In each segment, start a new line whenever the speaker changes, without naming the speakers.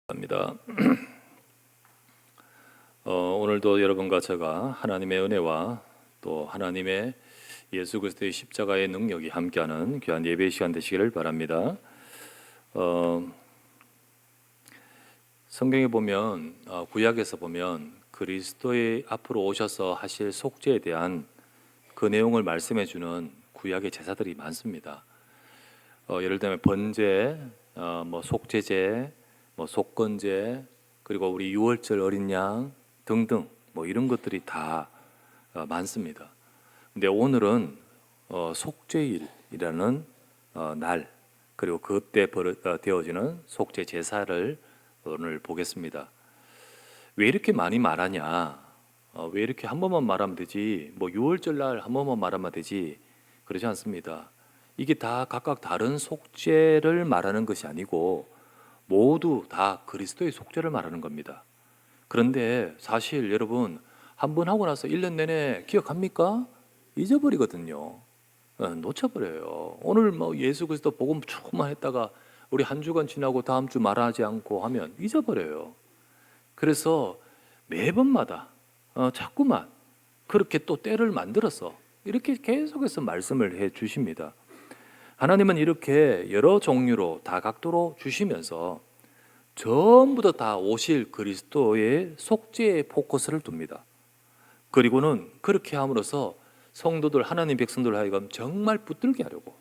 합니다. 오늘도 여러분과 제가 하나님의 은혜와 또 하나님의 예수 그리스도의 십자가의 능력이 함께하는 귀한 예배 시간 되시기를 바랍니다. 성경에 보면 구약에서 보면 그리스도의 앞으로 오셔서 하실 속죄에 대한 그 내용을 말씀해 주는 구약의 제사들이 많습니다. 예를 들면 번제, 속죄제, 속건제, 그리고 우리 유월절 어린 양 등등 이런 것들이 다 많습니다. 근데 오늘은 속죄일이라는 날, 그리고 그때 되어지는 속죄 제사를 오늘 보겠습니다. 왜 이렇게 많이 말하냐? 왜 이렇게 한 번만 말하면 되지? 유월절 날 한 번만 말하면 되지? 그러지 않습니다. 이게 다 각각 다른 속죄를 말하는 것이 아니고 모두 다 그리스도의 속죄를 말하는 겁니다. 그런데 사실 여러분 한 번 하고 나서 1년 내내 기억합니까? 잊어버리거든요. 놓쳐버려요. 오늘 예수 그리스도 복음 조금만 했다가 우리 한 주간 지나고 다음 주 말하지 않고 하면 잊어버려요. 그래서 매번마다 자꾸만 그렇게 또 때를 만들어서 이렇게 계속해서 말씀을 해 주십니다. 하나님은 이렇게 여러 종류로 다각도로 주시면서 전부 다 오실 그리스도의 속죄의 포커스를 둡니다. 그리고는 그렇게 함으로써 성도들, 하나님 백성들 하여금 정말 붙들게 하려고,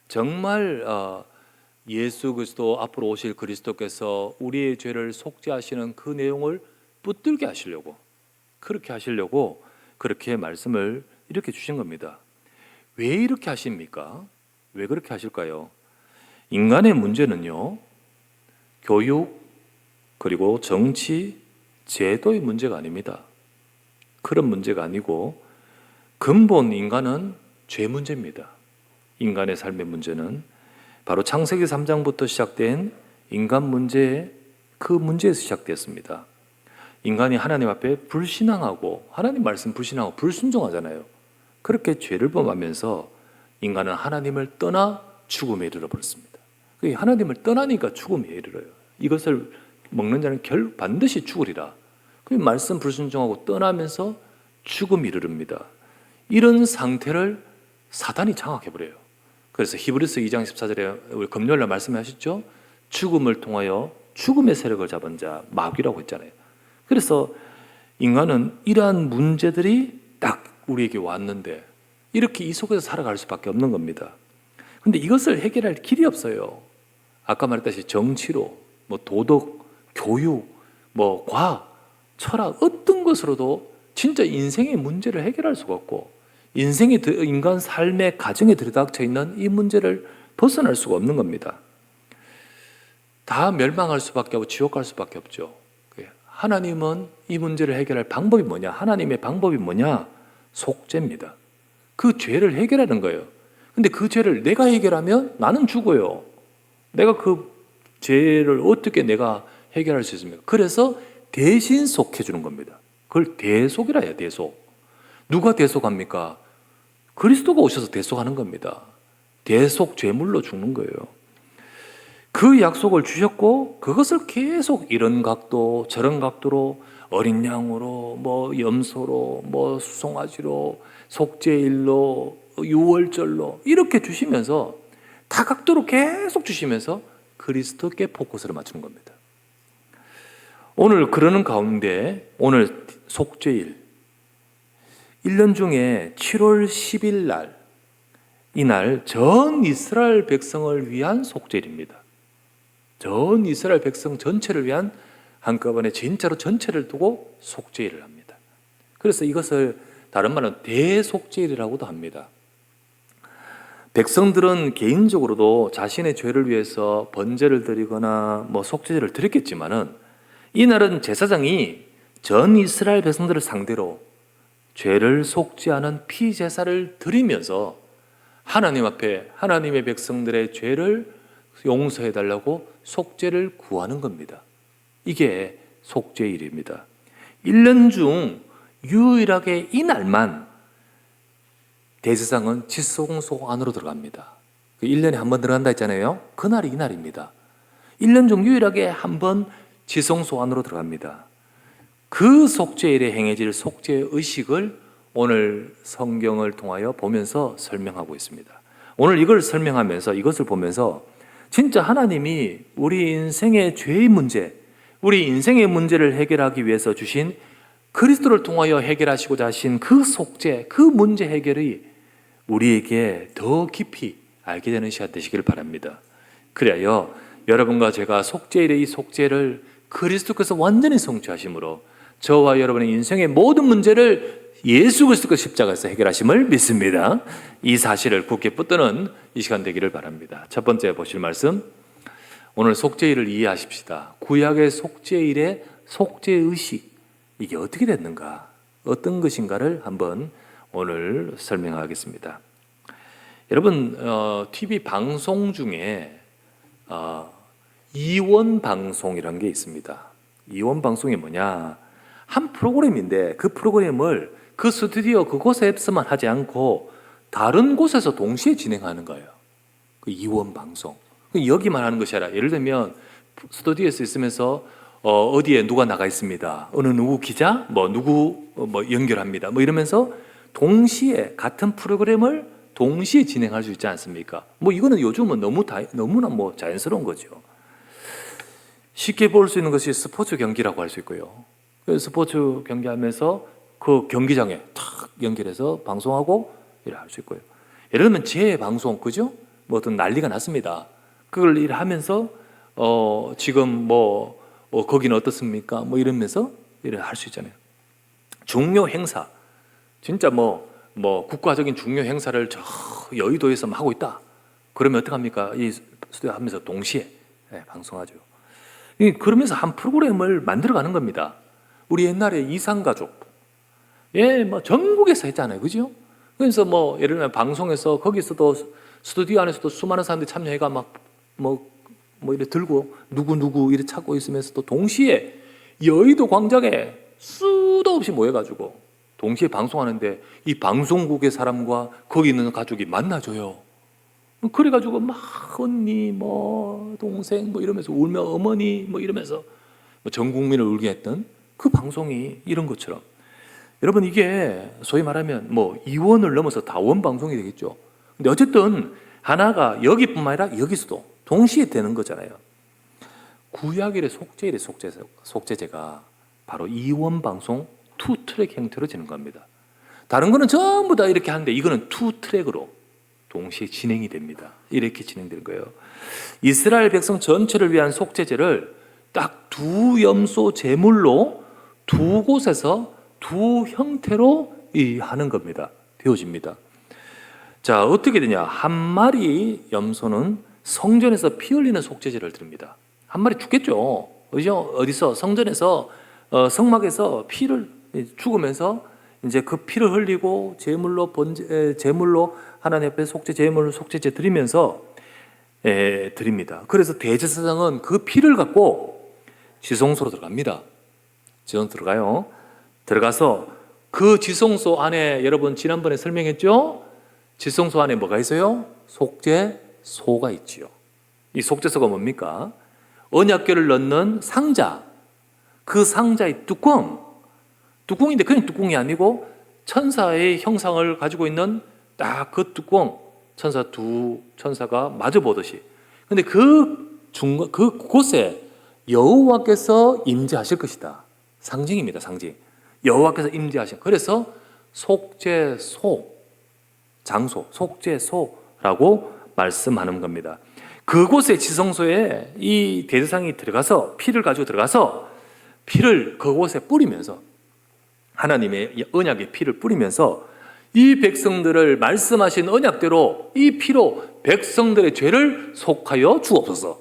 정말 예수 그리스도 앞으로 오실 그리스도께서 우리의 죄를 속죄하시는 그 내용을 붙들게 하시려고, 그렇게 하시려고 그렇게 말씀을 이렇게 주신 겁니다. 왜 이렇게 하십니까? 왜 그렇게 하실까요? 인간의 문제는요, 교육, 그리고 정치, 제도의 문제가 아닙니다. 그런 문제가 아니고 근본 인간은 죄 문제입니다. 인간의 삶의 문제는 바로 창세기 3장부터 시작된 인간 문제, 그 문제에서 시작됐습니다. 인간이 하나님 앞에 불신앙하고, 하나님 말씀 불신하고 불순종하잖아요. 그렇게 죄를 범하면서 인간은 하나님을 떠나 죽음에 이르러 버렸습니다. 하나님을 떠나니까 죽음에 이르러요. 이것을 먹는 자는 반드시 죽으리라. 그 말씀 불순종하고 떠나면서 죽음에 이르릅니다. 이런 상태를 사단이 장악해버려요. 그래서 히브리서 2장 14절에 우리 금요일날 말씀하셨죠? 죽음을 통하여 죽음의 세력을 잡은 자, 마귀라고 했잖아요. 그래서 인간은 이러한 문제들이 딱 우리에게 왔는데 이렇게 이 속에서 살아갈 수밖에 없는 겁니다. 근데 이것을 해결할 길이 없어요. 아까 말했다시피 정치로, 도덕, 교육, 과학, 철학, 어떤 것으로도 진짜 인생의 문제를 해결할 수가 없고, 인간 삶의 가정에 들이닥쳐 있는 이 문제를 벗어날 수가 없는 겁니다. 다 멸망할 수밖에 없고 지옥 갈 수밖에 없죠. 하나님은 이 문제를 해결할 방법이 뭐냐? 하나님의 방법이 뭐냐? 속죄입니다. 그 죄를 해결하는 거예요. 근데 그 죄를 내가 해결하면 나는 죽어요. 내가 그 죄를 어떻게 내가 해결할 수 있습니까? 그래서 대신 속해 주는 겁니다. 그걸 대속이라 해요. 대속. 누가 대속합니까? 그리스도가 오셔서 대속하는 겁니다. 대속 제물로 죽는 거예요. 그 약속을 주셨고 그것을 계속 이런 각도 저런 각도로 어린 양으로 염소로 수송아지로 속죄일로 유월절로 이렇게 주시면서 다각도로 계속 주시면서 그리스도께 포커스를 맞추는 겁니다. 오늘 그러는 가운데 오늘 속죄일 1년 중에 7월 10일 날, 이날 전 이스라엘 백성을 위한 속죄일입니다. 전 이스라엘 백성 전체를 위한 한꺼번에 진짜로 전체를 두고 속죄일을 합니다. 그래서 이것을 다른 말은 대속죄일이라고도 합니다. 백성들은 개인적으로도 자신의 죄를 위해서 번제를 드리거나 속죄제를 드렸겠지만은 이날은 제사장이 전 이스라엘 백성들을 상대로 죄를 속죄하는 피제사를 드리면서 하나님 앞에 하나님의 백성들의 죄를 용서해 달라고 속죄를 구하는 겁니다. 이게 속죄일입니다. 1년 중 유일하게 이날만 대제사장은 지성소 안으로 들어갑니다. 1년에 한 번 들어간다 했잖아요. 그날이 이날입니다. 1년 중 유일하게 한 번 지성소 안으로 들어갑니다. 그 속죄일에 행해질 속죄 의식을 오늘 성경을 통하여 보면서 설명하고 있습니다. 오늘 이걸 설명하면서 이것을 보면서 진짜 하나님이 우리 인생의 죄의 문제, 우리 인생의 문제를 해결하기 위해서 주신 그리스도를 통하여 해결하시고자 하신 그 속죄, 그 문제 해결이 우리에게 더 깊이 알게 되는 시간 되시기를 바랍니다. 그래야 여러분과 제가 속죄일의 이 속죄를 그리스도께서 완전히 성취하심으로 저와 여러분의 인생의 모든 문제를 예수 그리스도께서 십자가에서 해결하심을 믿습니다. 이 사실을 굳게 붙드는 이 시간 되기를 바랍니다. 첫 번째 보실 말씀, 오늘 속죄일을 이해하십시다. 구약의 속죄일의 속죄의식, 이게 어떻게 됐는가, 어떤 것인가를 한번 오늘 설명하겠습니다. 여러분, TV 방송 중에 이원 방송이라는 게 있습니다. 이원 방송이 뭐냐, 한 프로그램인데 그 프로그램을 그 스튜디오 그곳에서만 하지 않고 다른 곳에서 동시에 진행하는 거예요. 그 이원 방송. 여기만 하는 것이 아니라, 예를 들면 스튜디오에서 있으면서 어디에 누가 나가 있습니다, 어느 누구 기자 누구 연결합니다, 이러면서 동시에 같은 프로그램을 동시에 진행할 수 있지 않습니까? 이거는 요즘은 너무나 자연스러운 거죠. 쉽게 볼 수 있는 것이 스포츠 경기라고 할 수 있고요. 스포츠 경기하면서 그 경기장에 탁 연결해서 방송하고 이래 할 수 있고요. 예를 들면 재방송, 그죠? 어떤 난리가 났습니다. 그걸 일하면서 지금 거기는 어떻습니까? 이러면서 이래 할 수 있잖아요. 중요 행사, 진짜 국가적인 중요 행사를 저 여의도에서 하고 있다. 그러면 어떡합니까? 이 스튜디오 하면서 동시에 방송하죠. 그러면서 한 프로그램을 만들어가는 겁니다. 우리 옛날에 이산가족, 전국에서 했잖아요, 그죠? 그래서 예를 들면 방송에서 거기서도 스튜디오 안에서도 수많은 사람들이 참여해가 이렇게 들고 누구 이렇게 찾고 있으면서도 동시에 여의도 광장에 수도 없이 모여가지고 동시에 방송하는데, 이 방송국의 사람과 거기 있는 가족이 만나줘요. 그래가지고 언니, 동생 이러면서 울며, 어머니 이러면서 전 국민을 울게 했던 그 방송이 이런 것처럼, 여러분, 이게 소위 말하면 이원을 넘어서 다원 방송이 되겠죠. 근데 어쨌든 하나가 여기뿐만 아니라 여기서도 동시에 되는 거잖아요. 구약일의 속죄일의 속죄제가 바로 이원 방송 투 트랙 형태로 되는 겁니다. 다른 거는 전부 다 이렇게 하는데 이거는 투 트랙으로 동시에 진행이 됩니다. 이렇게 진행되는 거예요. 이스라엘 백성 전체를 위한 속죄제를 딱 두 염소 제물로 두 곳에서 두 형태로 하는 겁니다. 되어집니다. 자, 어떻게 되냐? 한 마리 염소는 성전에서 피 흘리는 속죄제를 드립니다. 한 마리 죽겠죠. 어디서? 성전에서, 성막에서 피를 죽으면서 이제 그 피를 흘리고 제물로 하나님 앞에 속죄제 드리면서 드립니다. 그래서 대제사장은 그 피를 갖고 지성소로 들어갑니다. 지성 들어가요. 들어가서 그 지성소 안에, 여러분 지난번에 설명했죠? 지성소 안에 뭐가 있어요? 속죄소가 있지요. 이 속죄소가 뭡니까? 언약궤를 넣는 상자, 그 상자의 뚜껑인데 그냥 뚜껑이 아니고 천사의 형상을 가지고 있는 딱 그 뚜껑, 두 천사가 마주 보듯이. 근데 그곳에 여호와께서 임재하실 것이다. 상징입니다, 상징. 여호와께서 임재하신. 그래서 속죄소, 장소, 속죄소라고 말씀하는 겁니다. 그곳에 지성소에 이 대제사장이 들어가서 피를 가지고 들어가서 피를 그곳에 뿌리면서, 하나님의 언약의 피를 뿌리면서 이 백성들을 말씀하신 언약대로 이 피로 백성들의 죄를 속하여 주옵소서.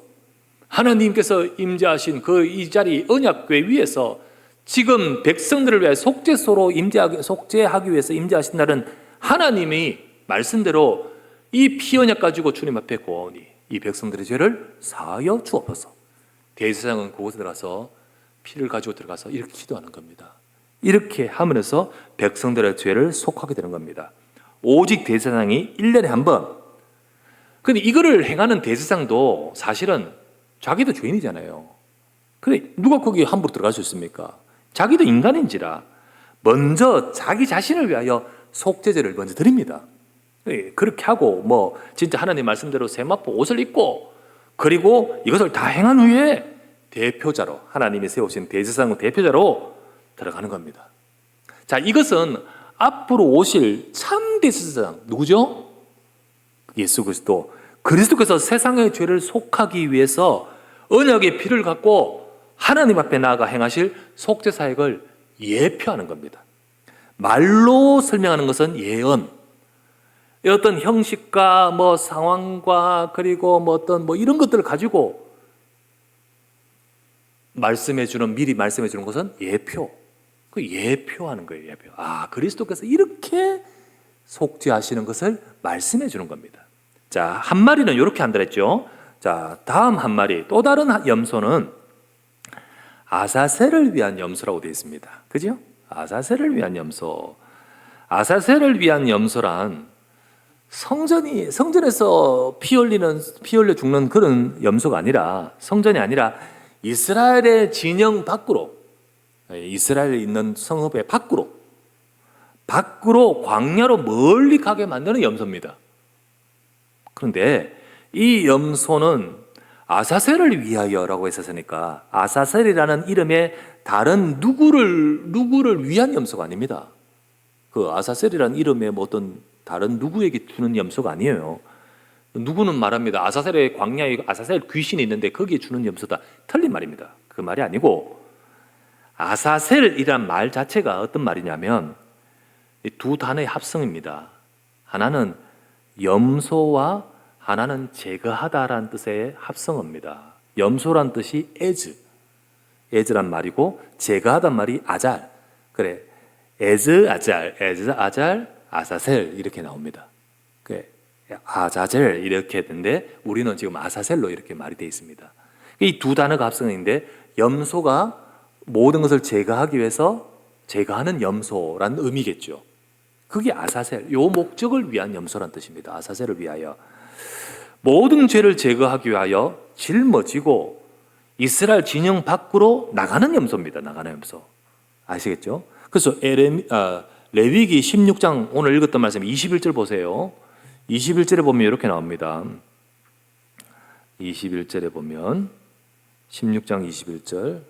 하나님께서 임재하신 이 자리 언약궤 위에서 지금 백성들을 위해 속죄소로 속죄하기 위해서 임재하신 날은 하나님이 말씀대로 이 피 언약 가지고 주님 앞에 고하오니 이 백성들의 죄를 사하여 주옵소서. 대제사장은 그곳에 들어가서 피를 가지고 들어가서 이렇게 기도하는 겁니다. 이렇게 하면서 백성들의 죄를 속하게 되는 겁니다. 오직 대제사장이 1년에 한 번. 근데 이거를 행하는 대제사장도 사실은 자기도 죄인이잖아요. 그래 누가 거기에 함부로 들어갈 수 있습니까? 자기도 인간인지라 먼저 자기 자신을 위하여 속죄제를 먼저 드립니다. 그렇게 하고 뭐 진짜 하나님 말씀대로 세마포 옷을 입고 그리고 이것을 다 행한 후에 대표자로 하나님이 세우신 대제사장 대표자로 들어가는 겁니다. 자, 이것은 앞으로 오실 참 대제사장 누구죠? 예수 그리스도. 그리스도께서 세상의 죄를 속하기 위해서 언약의 피를 갖고 하나님 앞에 나아가 행하실 속죄 사역을 예표하는 겁니다. 말로 설명하는 것은 예언. 어떤 형식과 뭐 상황과 그리고 뭐 어떤 뭐 이런 것들을 가지고 미리 말씀해 주는 것은 예표. 그 예표하는 거예요, 예표. 아, 그리스도께서 이렇게 속죄하시는 것을 말씀해 주는 겁니다. 자, 한 마리는 이렇게 한다 했죠. 자, 다음 한 마리, 또 다른 염소는 아사셀을 위한 염소라고 되어 있습니다. 그죠? 아사셀을 위한 염소. 아사셀을 위한 염소란 성전에서 피 흘려 죽는 그런 염소가 아니라, 성전이 아니라 이스라엘의 진영 밖으로, 이스라엘에 있는 성읍의 밖으로 광야로 멀리 가게 만드는 염소입니다. 그런데 이 염소는 아사셀을 위하여라고 했었으니까 아사셀이라는 이름에 다른 누구를 위한 염소가 아닙니다. 그 아사셀이라는 이름에 뭐 어떤 다른 누구에게 주는 염소가 아니에요. 누구는 말합니다. 아사셀의 광야에 아사셀 귀신이 있는데 거기에 주는 염소다. 틀린 말입니다. 그 말이 아니고 아사셀이란 말 자체가 어떤 말이냐면 두 단어의 합성입니다. 하나는 염소와 하나는 제거하다라는 뜻의 합성어입니다. 염소란 뜻이 에즈란 말이고 제거하단 말이 아잘. 그래, 에즈 아잘, 아사셀 이렇게 나옵니다. 그래, 아자젤 이렇게 했는데 우리는 지금 아사셀로 이렇게 말이 되어 있습니다. 이 두 단어가 합성인데 염소가 모든 것을 제거하기 위해서 제거하는 염소란 의미겠죠. 그게 아사셀, 요 목적을 위한 염소란 뜻입니다. 아사셀을 위하여. 모든 죄를 제거하기 위하여 짊어지고 이스라엘 진영 밖으로 나가는 염소입니다. 나가는 염소. 아시겠죠? 그래서 레위기 16장 오늘 읽었던 말씀 21절 보세요. 21절에 보면 이렇게 나옵니다. 21절에 보면 16장 21절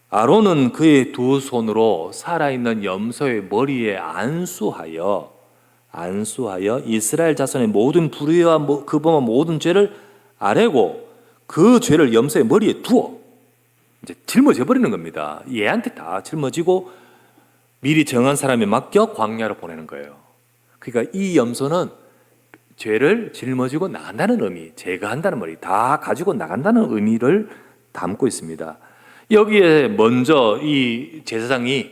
아론은 그의 두 손으로 살아있는 염소의 머리에 안수하여 이스라엘 자손의 모든 불의와 그 범한 모든 죄를 아뢰고 그 죄를 염소의 머리에 두어 이제 짊어져 버리는 겁니다. 얘한테 다 짊어지고 미리 정한 사람에 맡겨 광야로 보내는 거예요. 그러니까 이 염소는 죄를 짊어지고 나간다는 의미, 제거한다는 말이 다 가지고 나간다는 의미를 담고 있습니다. 여기에 먼저 이 제사장이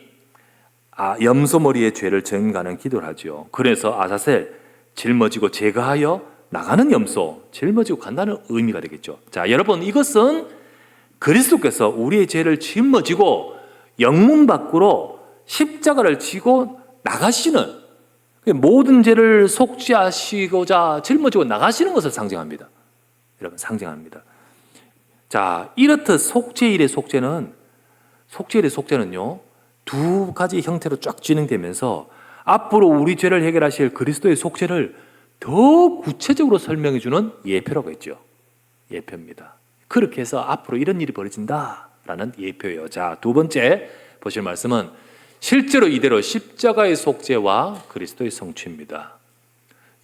염소 머리의 죄를 전가는 기도를 하죠. 그래서 아사셀 짊어지고 제거하여 나가는 염소 짊어지고 간다는 의미가 되겠죠. 자, 여러분 이것은 그리스도께서 우리의 죄를 짊어지고 영문 밖으로 십자가를 지고 나가시는 모든 죄를 속죄하시고자 짊어지고 나가시는 것을 상징합니다. 여러분 상징합니다. 자, 이렇듯 속죄일의 속죄는요 두 가지 형태로 쫙 진행되면서 앞으로 우리 죄를 해결하실 그리스도의 속죄를 더 구체적으로 설명해 주는 예표라고 했죠. 예표입니다. 그렇게 해서 앞으로 이런 일이 벌어진다라는 예표예요. 자, 두 번째 보실 말씀은 실제로 이대로 십자가의 속죄와 그리스도의 성취입니다.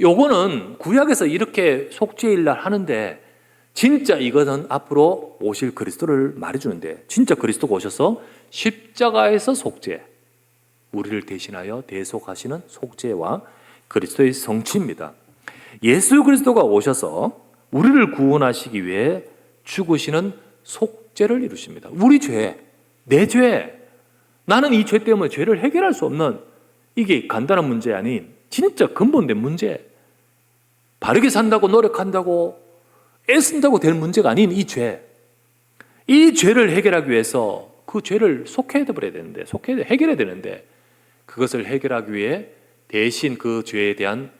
요거는 구약에서 이렇게 속죄일날 하는데 진짜 이것은 앞으로 오실 그리스도를 말해주는데 진짜 그리스도가 오셔서 십자가에서 속죄, 우리를 대신하여 대속하시는 속죄와 그리스도의 성취입니다. 예수 그리스도가 오셔서 우리를 구원하시기 위해 죽으시는 속죄를 이루십니다. 우리 죄, 내 죄, 나는 이 죄 때문에 죄를 해결할 수 없는 이게 간단한 문제 아닌 진짜 근본된 문제, 바르게 산다고 노력한다고 애쓴다고 될 문제가 아닌 이 죄를 해결하기 위해서 그 죄를 해결해야 되는데 그것을 해결하기 위해 대신 그 죄에 대한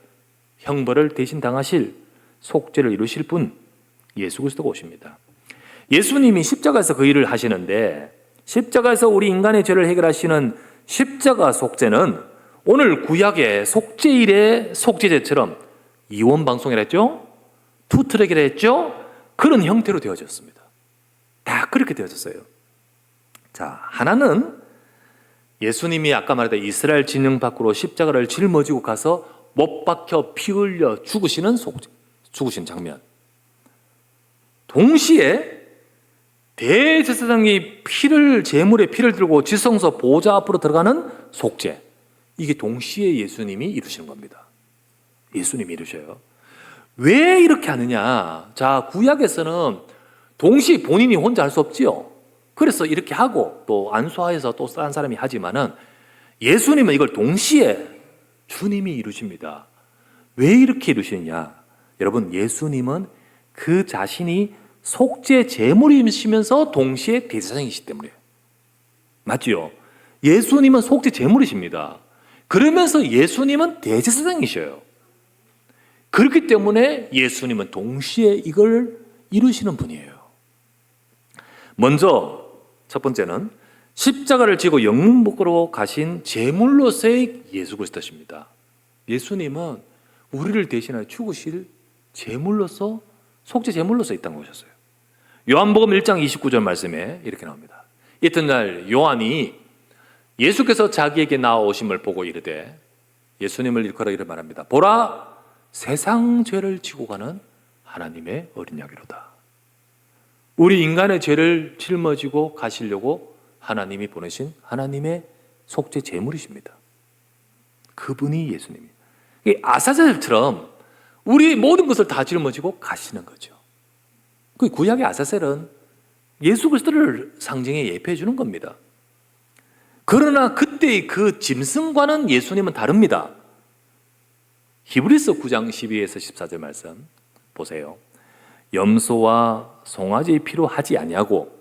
형벌을 대신 당하실 속죄를 이루실 분 예수 그리스도가 오십니다. 예수님이 십자가에서 그 일을 하시는데 십자가에서 우리 인간의 죄를 해결하시는 십자가 속죄는 오늘 구약의 속죄일의 속죄제처럼 이원방송이라 했죠? 투트랙이라 했죠? 그런 형태로 되어졌습니다. 다 그렇게 되어졌어요. 자, 하나는 예수님이 아까 말했던 이스라엘 진영 밖으로 십자가를 짊어지고 가서 못 박혀 피 흘려 죽으시는 죽으신 장면. 동시에 대제사장이 제물의 피를 들고 지성소 보좌 앞으로 들어가는 속죄. 이게 동시에 예수님이 이루시는 겁니다. 예수님이 이루셔요. 왜 이렇게 하느냐? 자, 구약에서는 동시에 본인이 혼자 할 수 없지요. 그래서 이렇게 하고 또 안수하여서 또 딴 사람이 하지만은 예수님은 이걸 동시에 주님이 이루십니다. 왜 이렇게 이루시느냐? 여러분, 예수님은 그 자신이 속죄 제물이시면서 동시에 대제사장이시기 때문이에요. 맞지요? 예수님은 속죄 제물이십니다. 그러면서 예수님은 대제사장이셔요. 그렇기 때문에 예수님은 동시에 이걸 이루시는 분이에요. 먼저 첫 번째는 십자가를 지고 영문복으로 가신 제물로서의 예수 그리스도십니다. 예수님은 우리를 대신하여 죽으실 제물로서 속죄 제물로서 이 땅에 오셨어요. 요한복음 1장 29절 말씀에 이렇게 나옵니다. 이튿날 요한이 예수께서 자기에게 나오심을 보고 이르되 예수님을 일컬어 이렇게 말합니다. 보라, 세상 죄를 지고 가는 하나님의 어린 양이로다. 우리 인간의 죄를 짊어지고 가시려고 하나님이 보내신 하나님의 속죄 제물이십니다. 그분이 예수님이에요. 아사셀처럼 우리 모든 것을 다 짊어지고 가시는 거죠. 그 구약의 아사셀은 예수 그리스도를 상징해 예표해 주는 겁니다. 그러나 그때의 그 짐승과는 예수님은 다릅니다. 히브리서 9장 12에서 14절 말씀 보세요. 염소와 송아지의 피로 하지 아니하고,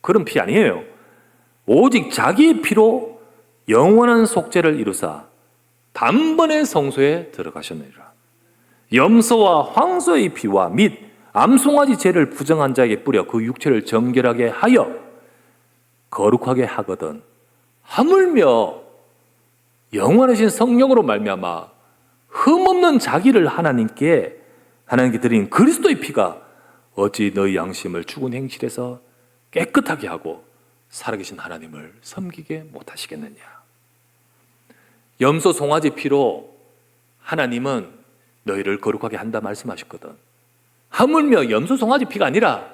그런 피 아니에요. 오직 자기의 피로 영원한 속죄를 이루사 단번에 성소에 들어가셨느니라. 염소와 황소의 피와 및 암송아지 죄를 부정한 자에게 뿌려 그 육체를 정결하게 하여 거룩하게 하거든 하물며 영원하신 성령으로 말미암아 흠없는 자기를 하나님께 드린 그리스도의 피가 어찌 너희 양심을 죽은 행실에서 깨끗하게 하고 살아계신 하나님을 섬기게 못하시겠느냐. 염소 송아지 피로 하나님은 너희를 거룩하게 한다 말씀하셨거든. 하물며 염소 송아지 피가 아니라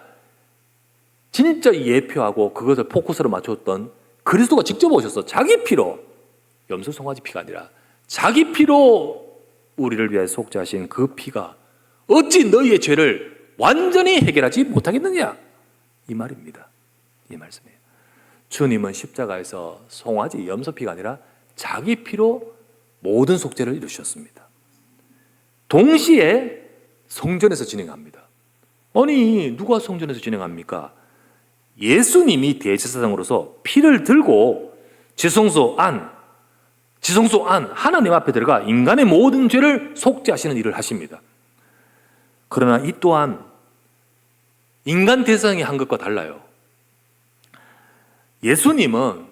진짜 예표하고 그것을 포커스로 맞췄던 그리스도가 직접 오셔서 자기 피로, 염소 송아지 피가 아니라 자기 피로 우리를 위해 속죄하신 그 피가 어찌 너희의 죄를 완전히 해결하지 못하겠느냐, 이 말입니다. 이 말씀이에요. 주님은 십자가에서 송아지 염소 피가 아니라 자기 피로 모든 속죄를 이루셨습니다. 동시에 성전에서 진행합니다. 아니, 누가 성전에서 진행합니까? 예수님이 대제사장으로서 피를 들고 지성소 안 하나님 앞에 들어가 인간의 모든 죄를 속죄하시는 일을 하십니다. 그러나 이 또한 인간 대상이 한 것과 달라요. 예수님은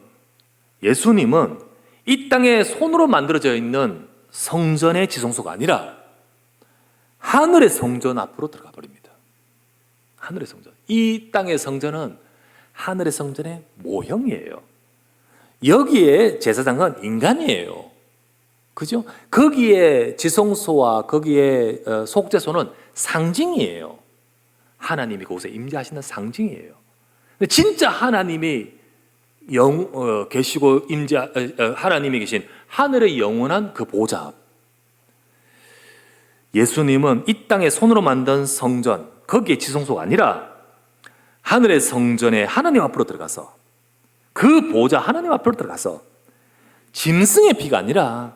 이 땅에 손으로 만들어져 있는 성전의 지성소가 아니라 하늘의 성전 앞으로 들어가 버립니다. 하늘의 성전. 이 땅의 성전은 하늘의 성전의 모형이에요. 여기에 제사장은 인간이에요. 그죠? 거기에 지성소와 거기에 속죄소는 상징이에요. 하나님이 그곳에 임재하시는 상징이에요. 근데 진짜 하나님이 계시고 하나님이 계신 하늘의 영원한 그 보좌 앞. 예수님은 이 땅에 손으로 만든 성전, 거기에 지성소가 아니라 하늘의 성전에 하나님 앞으로 들어가서 그 보좌 하나님 앞으로 들어가서 짐승의 피가 아니라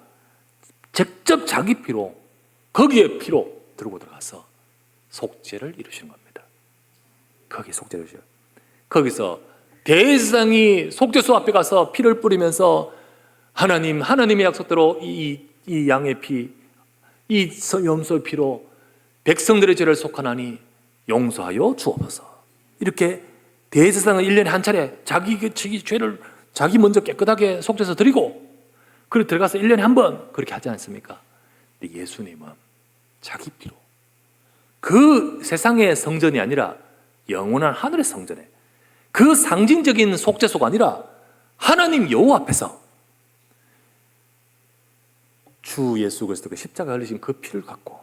직접 자기 피로, 거기에 피로 들고 들어가서 속죄를 이루시는 겁니다. 거기에 속죄를 이루셔요. 거기서 대제사장이 속죄소 앞에 가서 피를 뿌리면서 하나님의 약속대로 이 양의 피, 이 염소의 피로 백성들의 죄를 속하나니 용서하여 주옵소서. 이렇게 대제사장은 1년에 한 차례 자기 죄를 자기 먼저 깨끗하게 속죄해서 드리고, 그리고 들어가서 1년에 한 번 그렇게 하지 않습니까? 근데 예수님은 자기 피로, 그 세상의 성전이 아니라 영원한 하늘의 성전에, 그 상징적인 속죄소가 아니라 하나님 여호와 앞에서 주 예수 그리스도가 십자가에 흘리신 그 피를 갖고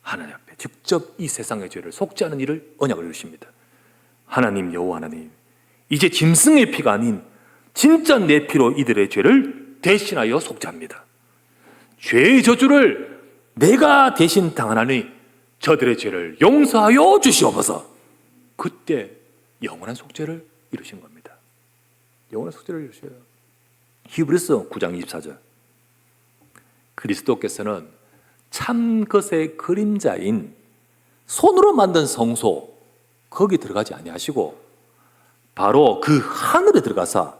하나님 앞에 직접 이 세상의 죄를 속죄하는 일을 언약을 이루십니다. 하나님 여호와 하나님, 이제 짐승의 피가 아닌 진짜 내 피로 이들의 죄를 대신하여 속죄합니다. 죄의 저주를 내가 대신 당하나니 저들의 죄를 용서하여 주시옵소서. 그때 영원한 속죄를 이루신 겁니다. 영원한 속죄를 이루셔요. 히브리서 9장 24절. 그리스도께서는 참 것의 그림자인 손으로 만든 성소, 거기 들어가지 아니하시고 바로 그 하늘에 들어가사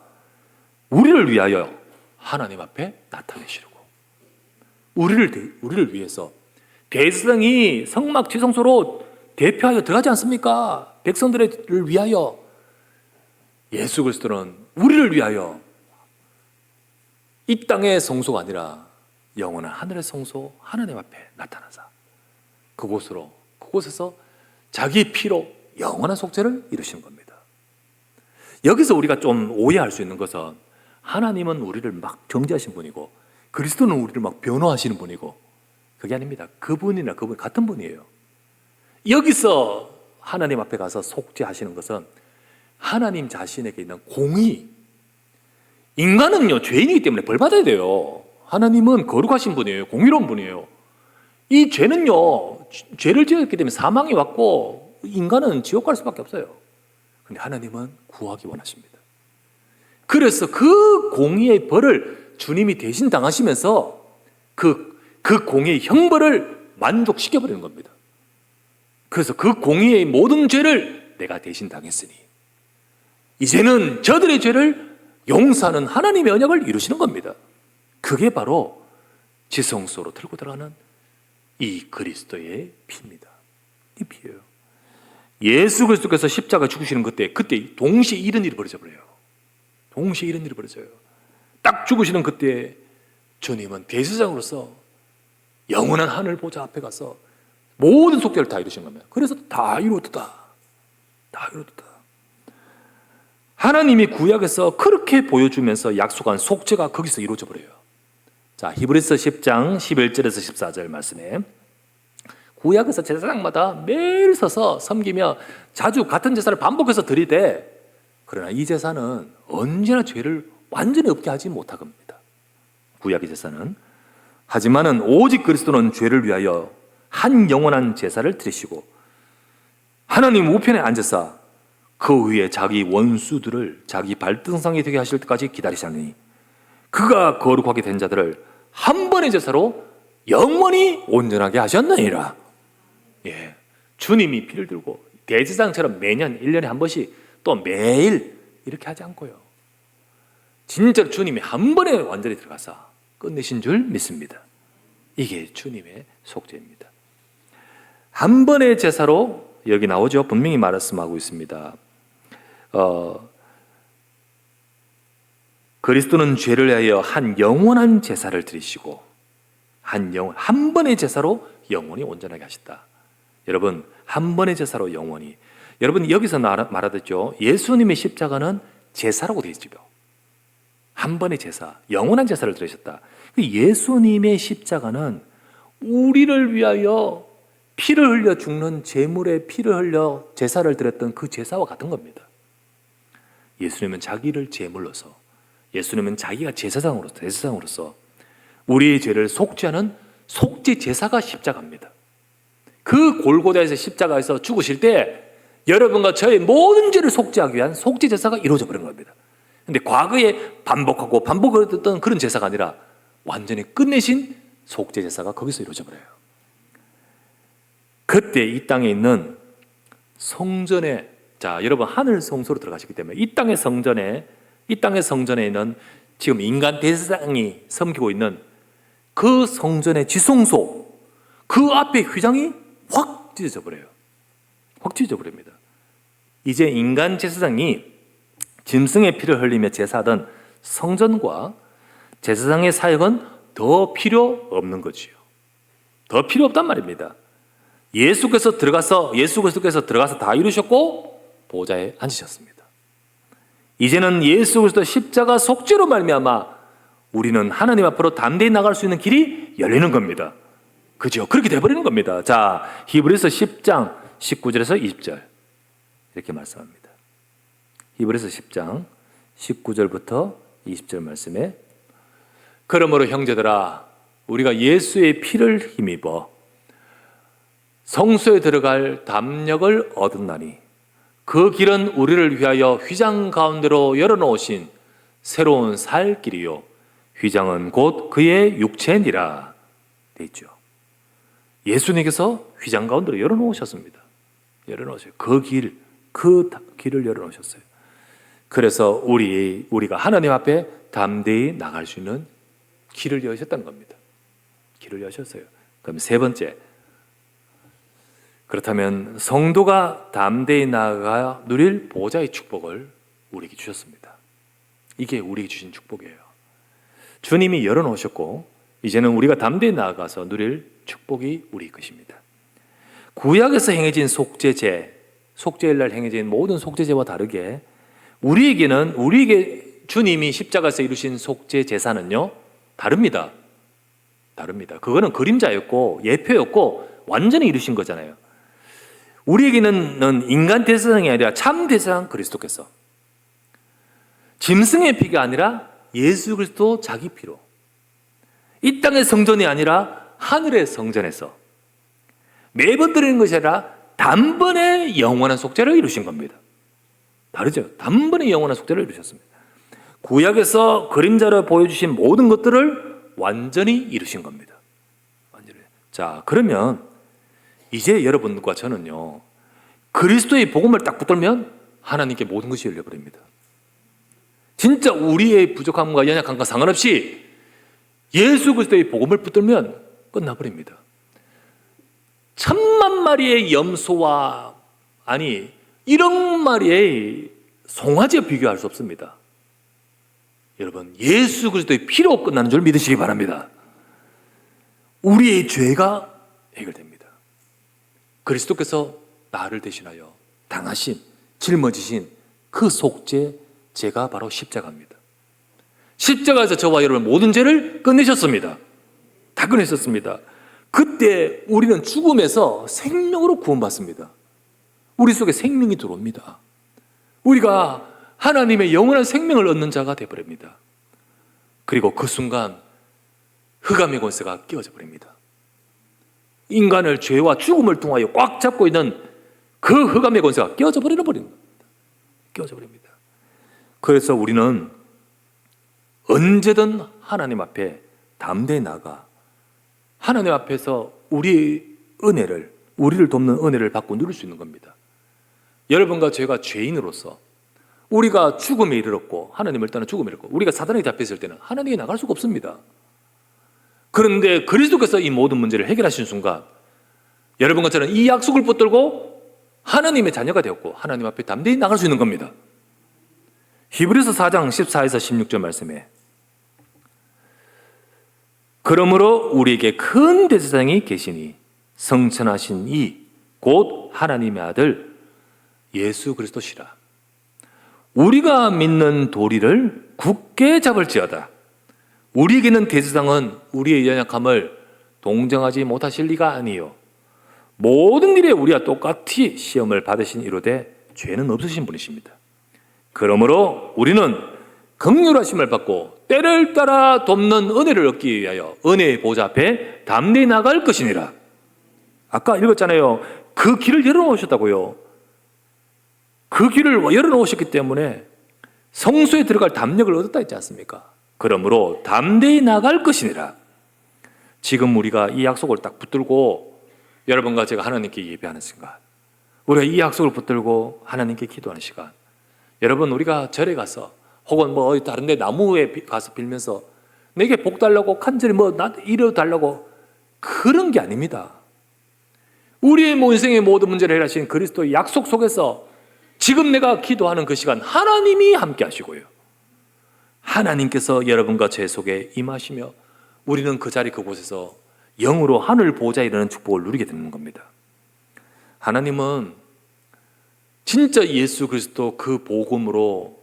우리를 위하여 하나님 앞에 나타내시려고, 우리를 위해서 대제사장이 성막 지성소로 대표하여 들어가지 않습니까? 백성들을 위하여. 예수 그리스도는 우리를 위하여 이 땅의 성소가 아니라 영원한 하늘의 성소 하나님 앞에 나타나사 그곳에서 자기 피로 영원한 속죄를 이루시는 겁니다. 여기서 우리가 좀 오해할 수 있는 것은, 하나님은 우리를 막 정죄하신 분이고 그리스도는 우리를 막 변호하시는 분이고, 그게 아닙니다. 그분이나 그분 같은 분이에요. 여기서 하나님 앞에 가서 속죄하시는 것은 하나님 자신에게 있는 공의. 인간은요 죄인이기 때문에 벌 받아야 돼요. 하나님은 거룩하신 분이에요. 공의로운 분이에요. 이 죄는요, 죄를 지었기 때문에 사망이 왔고 인간은 지옥 갈 수밖에 없어요. 근데 하나님은 구하기 원하십니다. 그래서 그 공의의 벌을 주님이 대신 당하시면서 그 공의의 형벌을 만족시켜버리는 겁니다. 그래서 그 공의의 모든 죄를 내가 대신 당했으니 이제는 저들의 죄를 용서하는 하나님의 언약을 이루시는 겁니다. 그게 바로 지성소로 들고 들어가는 이 그리스도의 피입니다. 이 피예요. 예수 그리스도께서 십자가 죽으시는 그때 동시에 이런 일이 벌어져 버려요. 동시에 이런 일이 벌어져요. 딱 죽으시는 그때 주님은 대제사장으로서 영원한 하늘 보좌 앞에 가서 모든 속죄를 다 이루신 겁니다. 그래서 다 이루었다. 다 이루었다. 하나님이 구약에서 그렇게 보여주면서 약속한 속죄가 거기서 이루어져 버려요. 자, 히브리서 10장 11절에서 14절 말씀에, 구약에서 제사장마다 매일 서서 섬기며 자주 같은 제사를 반복해서 드리되, 그러나 이 제사는 언제나 죄를 완전히 없게 하지 못한 겁니다. 구약의 제사는. 하지만은 오직 그리스도는 죄를 위하여 한 영원한 제사를 드리시고 하나님 우편에 앉으사 그 위에 자기 원수들을 자기 발등상이 되게 하실 때까지 기다리시니 그가 거룩하게 된 자들을 한 번의 제사로 영원히 온전하게 하셨느니라. 예, 주님이 피를 들고 대제사장처럼 매년 1년에 한 번씩 또 매일 이렇게 하지 않고요, 진짜로 주님이 한 번에 완전히 들어가서 끝내신 줄 믿습니다. 이게 주님의 속죄입니다. 한 번의 제사로, 여기 나오죠. 분명히 말씀하고 있습니다. 그리스도는 죄를 위하여 한 영원한 제사를 드리시고 한 번의 제사로 영원히 온전하게 하셨다. 여러분, 한 번의 제사로 영원히. 여러분, 여기서 말하듯죠, 예수님의 십자가는 제사라고 되어 있죠. 한 번의 제사, 영원한 제사를 드리셨다. 예수님의 십자가는 우리를 위하여 피를 흘려 죽는 제물에 피를 흘려 제사를 드렸던 그 제사와 같은 겁니다. 예수님은 자기를 제물로서, 예수님은 자기가 제사장으로서 우리의 죄를 속죄하는 속죄 제사가 십자가입니다. 그 골고다에서 십자가에서 죽으실 때 여러분과 저의 모든 죄를 속죄하기 위한 속죄 제사가 이루어져 버린 겁니다. 근데 과거에 반복했던 그런 제사가 아니라 완전히 끝내신 속죄 제사가 거기서 이루어져 버려요. 그때 이 땅에 있는 성전에, 자, 여러분 하늘 성소로 들어가시기 때문에 이 땅의 성전에 있는 지금 인간 대제사장이 섬기고 있는 그 성전의 지성소, 그 앞에 휘장이 확 찢어져 버려요. 확 찢어져 버립니다. 이제 인간 제사장이 짐승의 피를 흘리며 제사하던 성전과 제사장의 사역은 더 필요 없는 거지요. 더 필요 없단 말입니다. 예수 그리스도께서 들어가서 다 이루셨고 보좌에 앉으셨습니다. 이제는 예수 그리스도 십자가 속죄로 말미암아 우리는 하나님 앞으로 담대히 나갈 수 있는 길이 열리는 겁니다. 그죠? 그렇게 돼버리는 겁니다. 자, 히브리서 10장 19절에서 20절 이렇게 말씀합니다. 히브리서 10장 19절부터 20절 말씀에 그러므로 형제들아 우리가 예수의 피를 힘입어 성소에 들어갈 담력을 얻었나니 그 길은 우리를 위하여 휘장 가운데로 열어놓으신 새로운 살 길이요 휘장은 곧 그의 육체니라 돼 있죠. 예수님께서 휘장 가운데로 열어놓으셨습니다. 열어놓으셨어요. 그 길을 열어놓으셨어요. 그래서 우리가 하나님 앞에 담대히 나갈 수 있는 길을 여셨다는 겁니다. 길을 여셨어요. 그럼 세 번째, 그렇다면 성도가 담대히 나아가 누릴 보좌의 축복을 우리에게 주셨습니다. 이게 우리에게 주신 축복이에요. 주님이 열어놓으셨고 이제는 우리가 담대히 나아가서 누릴 축복이 우리 것입니다. 구약에서 행해진 속죄일 날 행해진 모든 속죄제와 다르게 우리에게 주님이 십자가에서 이루신 속죄 제사는요 다릅니다. 그거는 그림자였고 예표였고 완전히 이루신 거잖아요. 우리에게는 인간 대제사장이 아니라 참 대제사장 그리스도께서 짐승의 피가 아니라 예수 그리스도 자기 피로 이 땅의 성전이 아니라 하늘의 성전에서 매번 드리는 것이 아니라 단번에 영원한 속죄를 이루신 겁니다. 다르죠? 단번에 영원한 속죄를 이루셨습니다. 구약에서 그림자로 보여주신 모든 것들을 완전히 이루신 겁니다. 완전히. 자, 그러면 이제 여러분과 저는요 그리스도의 복음을 딱 붙들면 하나님께 모든 것이 열려버립니다. 진짜 우리의 부족함과 연약함과 상관없이 예수 그리스도의 복음을 붙들면 끝나버립니다. 1000만 마리의 염소와 이런 마리의 송아지와 비교할 수 없습니다. 여러분 예수 그리스도의 피로 끝나는 줄 믿으시기 바랍니다. 우리의 죄가 해결됩니다. 그리스도께서 나를 대신하여 당하신 짊어지신 그 속죄 제가 바로 십자가입니다. 십자가에서 저와 여러분 모든 죄를 끝내셨습니다. 다 끝내셨습니다. 그때 우리는 죽음에서 생명으로 구원받습니다. 우리 속에 생명이 들어옵니다. 우리가 하나님의 영원한 생명을 얻는 자가 되어버립니다. 그리고 그 순간 흑암의 권세가 깨어져 버립니다. 인간을 죄와 죽음을 통하여 꽉 잡고 있는 그 흑암의 권세가 깨어져 버립니다. 깨어져 버립니다. 그래서 우리는 언제든 하나님 앞에 담대히 나가 하나님 앞에서 우리의 은혜를, 우리를 돕는 은혜를 받고 누릴 수 있는 겁니다. 여러분과 제가 죄인으로서 우리가 죽음에 이르렀고 하나님을 떠나 죽음에 이르렀고 우리가 사단에게 잡혔을 때는 하나님께 나갈 수가 없습니다. 그런데 그리스도께서 이 모든 문제를 해결하신 순간 여러분과 저는 이 약속을 붙들고 하나님의 자녀가 되었고 하나님 앞에 담대히 나갈 수 있는 겁니다. 히브리서 4장 14에서 16절 말씀에 그러므로 우리에게 큰 대제사장이 계시니 성천하신 이 곧 하나님의 아들 예수 그리스도시라. 우리가 믿는 도리를 굳게 잡을지어다. 우리에게는 대제사장은 우리의 연약함을 동정하지 못하실 리가 아니요 모든 일에 우리와 똑같이 시험을 받으신 이로되 죄는 없으신 분이십니다. 그러므로 우리는 긍휼하심을 받고 때를 따라 돕는 은혜를 얻기 위하여 은혜의 보좌 앞에 담대히 나갈 것이니라. 아까 읽었잖아요. 그 길을 열어놓으셨다고요. 그 길을 열어놓으셨기 때문에 성소에 들어갈 담력을 얻었다 했지 않습니까? 그러므로 담대히 나갈 것이니라. 지금 우리가 이 약속을 딱 붙들고 여러분과 제가 하나님께 예배하는 순간, 우리가 이 약속을 붙들고 하나님께 기도하는 시간, 여러분 우리가 절에 가서 혹은 뭐 다른 데 나무에 가서 빌면서 내게 복 달라고 간절히 나 이뤄 달라고 그런 게 아닙니다. 우리의 인생의 모든 문제를 해결하신 그리스도의 약속 속에서 지금 내가 기도하는 그 시간 하나님이 함께 하시고요, 하나님께서 여러분과 제 속에 임하시며 우리는 그 자리 그곳에서 영으로 하늘 보좌에 이르는 축복을 누리게 되는 겁니다. 하나님은 진짜 예수 그리스도 그 복음으로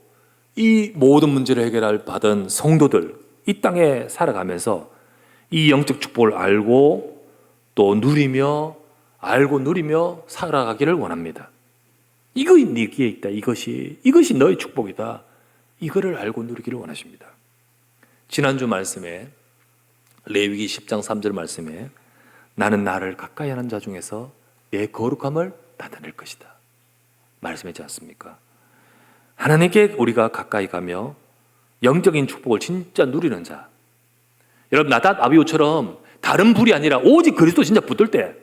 이 모든 문제를 해결할 받은 성도들, 이 땅에 살아가면서 이 영적 축복을 알고 또 누리며 살아가기를 원합니다. 이것이 네게 있다. 이것이 너의 축복이다. 이거를 알고 누리기를 원하십니다. 지난주 말씀에 레위기 10장 3절 말씀에 나는 나를 가까이 하는 자 중에서 내 거룩함을 나타낼 것이다 말씀했지 않습니까? 하나님께 우리가 가까이 가며 영적인 축복을 진짜 누리는 자, 여러분 나닷 아비후처럼 다른 불이 아니라 오직 그리스도 진짜 붙들 때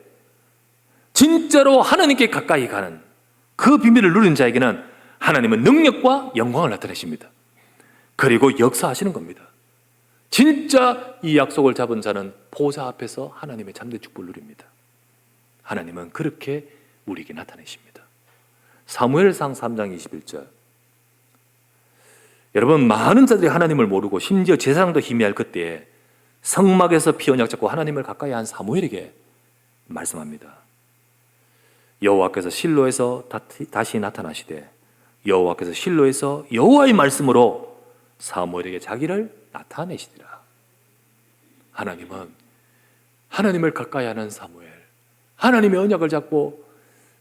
진짜로 하나님께 가까이 가는 그 비밀을 누리는 자에게는 하나님은 능력과 영광을 나타내십니다. 그리고 역사하시는 겁니다. 진짜 이 약속을 잡은 자는 보좌 앞에서 하나님의 참된 축복을 누립니다. 하나님은 그렇게 우리에게 나타내십니다. 사무엘상 3장 21절. 여러분 많은 자들이 하나님을 모르고 심지어 제사장도 희미할 그때에 성막에서 피 언약 잡고 하나님을 가까이 한 사무엘에게 말씀합니다. 여호와께서 실로에서 다시 나타나시되 여호와께서 실로에서 여호와의 말씀으로 사무엘에게 자기를 나타내시리라. 하나님은 하나님을 가까이 하는 사무엘, 하나님의 언약을 잡고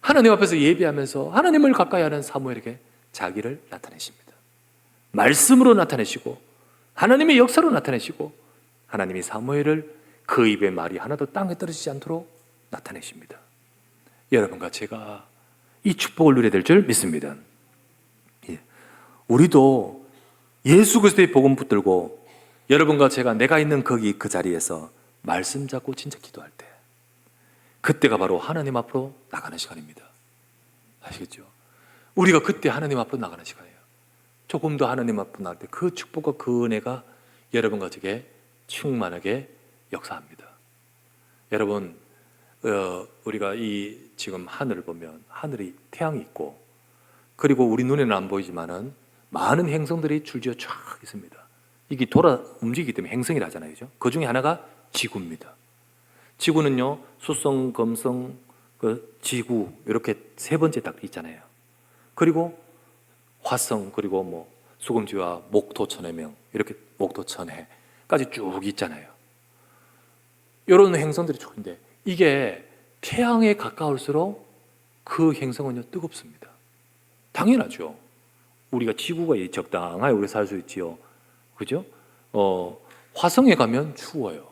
하나님 앞에서 예배하면서 하나님을 가까이 하는 사무엘에게 자기를 나타내십니다. 말씀으로 나타내시고 하나님의 역사로 나타내시고 하나님이 사무엘을 그 입의 말이 하나도 땅에 떨어지지 않도록 나타내십니다. 여러분과 제가 이 축복을 누려야 될 줄 믿습니다. 우리도 예수 그리스도의 복음 붙들고 여러분과 제가 내가 있는 거기 그 자리에서 말씀 잡고 진짜 기도할 때 그때가 바로 하나님 앞으로 나가는 시간입니다. 아시겠죠? 우리가 그때 하나님 앞으로 나가는 시간이에요. 조금 더 하나님 앞으로 나갈 때 그 축복과 그 은혜가 여러분과 제게 충만하게 역사합니다. 여러분 우리가 이 지금 하늘을 보면 하늘이 태양이 있고 그리고 우리 눈에는 안 보이지만은 많은 행성들이 줄지어 쫙 있습니다. 이게 돌아 움직이기 때문에 행성이라 하잖아요. 그죠? 그 중에 하나가 지구입니다. 지구는요, 수성, 금성, 그 지구 이렇게 세 번째 딱 있잖아요. 그리고 화성, 그리고 뭐 수금지와 목토천해명 이렇게 목토천해까지 쭉 있잖아요. 이런 행성들이 쭉 있는데 이게 태양에 가까울수록 그 행성은요 뜨겁습니다. 당연하죠. 우리가 지구가 적당하게 우리 살 수 있지요. 그죠? 화성에 가면 추워요.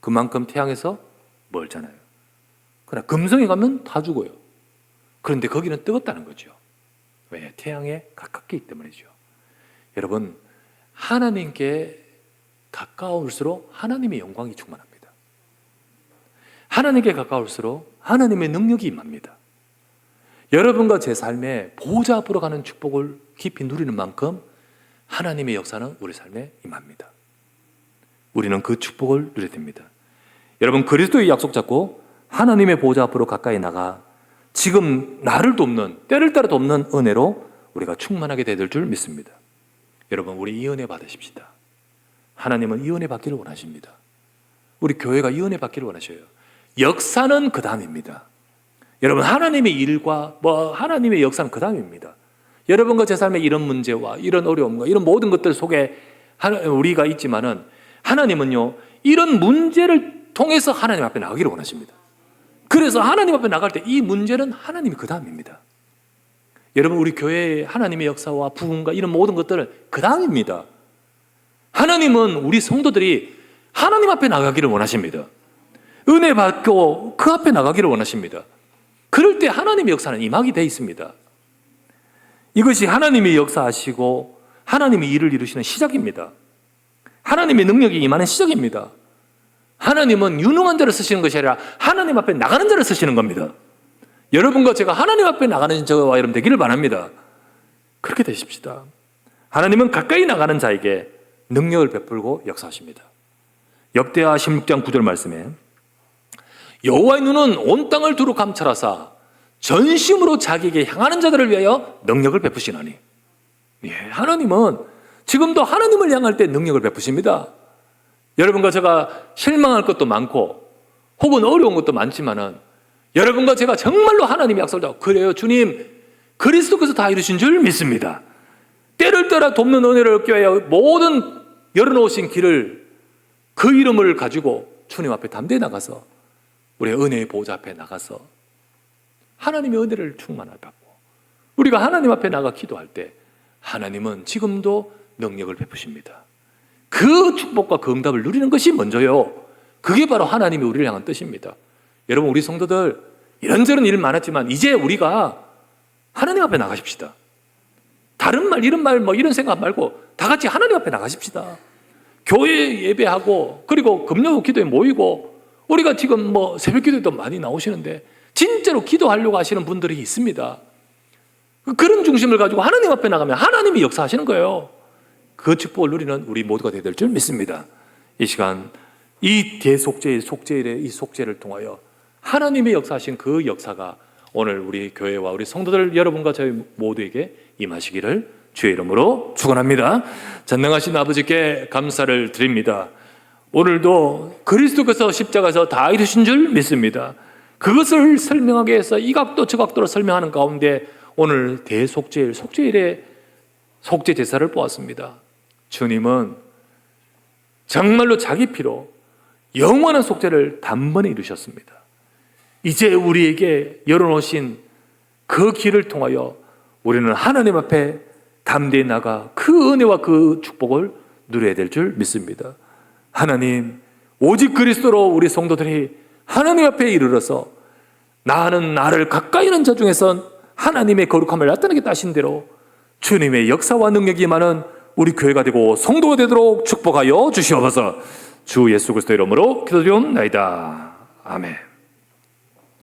그만큼 태양에서 멀잖아요. 그러나 금성에 가면 다 죽어요. 그런데 거기는 뜨겁다는 거죠. 왜? 태양에 가깝기 때문이죠. 여러분, 하나님께 가까울수록 하나님의 영광이 충만합니다. 하나님께 가까울수록 하나님의 능력이 임합니다. 여러분과 제 삶에 보좌 앞으로 가는 축복을 깊이 누리는 만큼 하나님의 역사는 우리 삶에 임합니다. 우리는 그 축복을 누려야 됩니다. 여러분, 그리스도의 약속 잡고 하나님의 보좌 앞으로 가까이 나가 지금 나를 돕는, 때를 따라 돕는 은혜로 우리가 충만하게 될 줄 믿습니다. 여러분, 우리 이 은혜 받으십시다. 하나님은 이 은혜 받기를 원하십니다. 우리 교회가 이 은혜 받기를 원하셔요. 역사는 그 다음입니다. 여러분, 하나님의 일과 하나님의 역사는 그 다음입니다. 여러분과 제 삶에 이런 문제와 이런 어려움과 이런 모든 것들 속에 우리가 있지만은 하나님은요, 이런 문제를 통해서 하나님 앞에 나가기를 원하십니다. 그래서 하나님 앞에 나갈 때 이 문제는 하나님이 그 다음입니다. 여러분, 우리 교회의 하나님의 역사와 부흥과 이런 모든 것들은 그 다음입니다. 하나님은 우리 성도들이 하나님 앞에 나가기를 원하십니다. 은혜 받고 그 앞에 나가기를 원하십니다. 그럴 때 하나님의 역사는 임하게 되어 있습니다. 이것이 하나님이 역사하시고 하나님이 일을 이루시는 시작입니다. 하나님의 능력이 임하는 시작입니다. 하나님은 유능한 자를 쓰시는 것이 아니라 하나님 앞에 나가는 자를 쓰시는 겁니다. 여러분과 제가 하나님 앞에 나가는 저와 여러분 되기를 바랍니다. 그렇게 되십시다. 하나님은 가까이 나가는 자에게 능력을 베풀고 역사하십니다. 역대하 16장 9절 말씀에 여호와의 눈은 온 땅을 두루 감찰하사 전심으로 자기에게 향하는 자들을 위하여 능력을 베푸시나니. 예, 하나님은 지금도 하나님을 향할 때 능력을 베푸십니다. 여러분과 제가 실망할 것도 많고 혹은 어려운 것도 많지만은 여러분과 제가 정말로 하나님의 약속을 잡고 그래요 주님 그리스도께서 다 이루신 줄 믿습니다. 때를 따라 돕는 은혜를 얻기 위하여 모든 열어놓으신 길을 그 이름을 가지고 주님 앞에 담대히 나가서 우리의 은혜의 보좌 앞에 나가서 하나님의 은혜를 충만하게 받고 우리가 하나님 앞에 나가 기도할 때 하나님은 지금도 능력을 베푸십니다. 그 축복과 그 응답을 누리는 것이 먼저요. 그게 바로 하나님이 우리를 향한 뜻입니다. 여러분 우리 성도들 이런저런 일 많았지만 이제 우리가 하나님 앞에 나가십시다. 다른 말 이런 말 뭐 이런 생각 말고 다 같이 하나님 앞에 나가십시다. 교회 예배하고 그리고 금요 기도에 모이고 우리가 지금 뭐 새벽 기도에도 많이 나오시는데 진짜로 기도하려고 하시는 분들이 있습니다. 그런 중심을 가지고 하나님 앞에 나가면 하나님이 역사하시는 거예요. 그 축복을 누리는 우리 모두가 되야 될 줄 믿습니다. 이 시간 이 대속죄의 속죄일의 이 속죄를 통하여 하나님의 역사하신 그 역사가 오늘 우리 교회와 우리 성도들 여러분과 저희 모두에게 임하시기를 주의 이름으로 축원합니다. 전능하신 아버지께 감사를 드립니다. 오늘도 그리스도께서 십자가에서 다 이루신 줄 믿습니다. 그것을 설명하기 위해서 이 각도 저 각도로 설명하는 가운데 오늘 대속죄일 속죄일의 속죄 제사를 보았습니다. 주님은 정말로 자기 피로 영원한 속죄를 단번에 이루셨습니다. 이제 우리에게 열어놓으신 그 길을 통하여 우리는 하나님 앞에 담대히 나가 그 은혜와 그 축복을 누려야 될 줄 믿습니다. 하나님, 오직 그리스도로 우리 성도들이 하나님 앞에 이르러서 나는 나를 가까이 하는 자 중에선 하나님의 거룩함을 나타내겠다 하신 대로 주님의 역사와 능력이 임하는 우리 교회가 되고 성도가 되도록 축복하여 주시옵소서. 주 예수 그리스도 이름으로 기도드리옵나이다. 아멘.